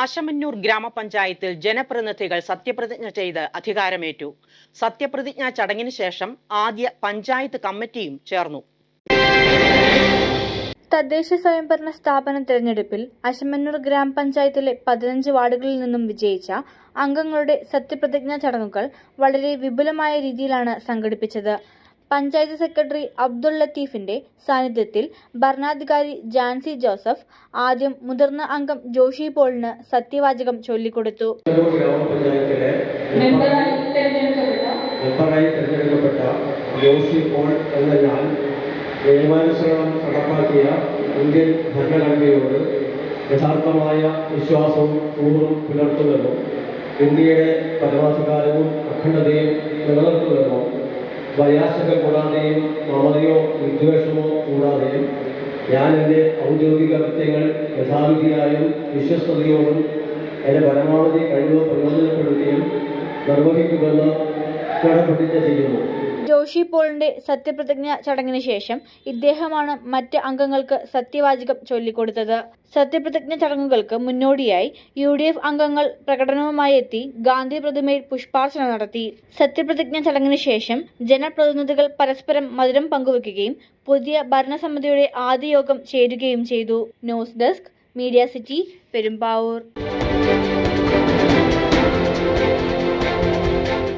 അശമന്നൂർ ഗ്രാമപഞ്ചായത്തിൽ ജനപ്രതിനിധികൾ സത്യപ്രതിജ്ഞ ചെയ്ത് അധികാരമേറ്റു. സത്യപ്രതിജ്ഞാ ചടങ്ങിന് ശേഷം ആദ്യ പഞ്ചായത്ത് കമ്മിറ്റിയും ചേർന്നു. തദ്ദേശ സ്വയംഭരണ സ്ഥാപന തെരഞ്ഞെടുപ്പിൽ അശമന്നൂർ ഗ്രാമപഞ്ചായത്തിലെ 15 വാർഡുകളിൽ നിന്നും വിജയിച്ച അംഗങ്ങളുടെ സത്യപ്രതിജ്ഞാ ചടങ്ങുകൾ വളരെ വിപുലമായ രീതിയിലാണ് സംഘടിപ്പിച്ചത്. പഞ്ചായത്ത് സെക്രട്ടറി അബ്ദുൾ ലത്തീഫിന്റെ സാന്നിധ്യത്തിൽ ഭരണാധികാരി ജാൻസി ജോസഫ് ആദ്യം മുതിർന്ന അംഗം ജോഷി പോളിന് സത്യവാചകം ചൊല്ലിക്കൊടുത്തു. മെമ്പറായി തെരഞ്ഞെടുക്കപ്പെട്ട ജോഷി പോൾ എന്ന ഞാൻ നിയമാനുസരണം നടപ്പാക്കിയ ഇന്ത്യൻ ഭരണഘടനയോട് യഥാർത്ഥമായ വിശ്വാസവും കൂറും പുലർത്തുമെന്നും ഇന്ത്യയുടെ പരമാധികാരവും അഖണ്ഡതയും നിലനിർത്തുമെന്നും വയാസകൾ കൂടാതെയും മമതയോ വിദ്വേഷമോ കൂടാതെയും ഞാൻ എൻ്റെ ഔദ്യോഗിക കൃത്യങ്ങൾ യഥാവിധിയായും വിശ്വസ്തയോടും എൻ്റെ പരമാവധി കഴിവ് പ്രയോജനപ്പെടുത്തിയും നിർവഹിക്കുമെന്ന് കടപ്രതിജ്ഞ ചെയ്യുന്നു. ജോഷി പോളിന്റെ സത്യപ്രതിജ്ഞ ചടങ്ങിന് ശേഷം ഇദ്ദേഹമാണ് മറ്റ് അംഗങ്ങൾക്ക് സത്യവാചകം ചൊല്ലിക്കൊടുത്തത്. സത്യപ്രതിജ്ഞ ചടങ്ങുകൾക്ക് മുന്നോടിയായി UDF അംഗങ്ങൾ പ്രകടനവുമായി എത്തി ഗാന്ധി പ്രതിമയിൽ പുഷ്പാർച്ചന നടത്തി. സത്യപ്രതിജ്ഞ ചടങ്ങിന് ശേഷം ജനപ്രതിനിധികൾ പരസ്പരം മധുരം പങ്കുവയ്ക്കുകയും പുതിയ ഭരണസമിതിയുടെ ആദ്യ യോഗം ചേരുകയും ചെയ്തു. News desk, media city, Perumbavoor.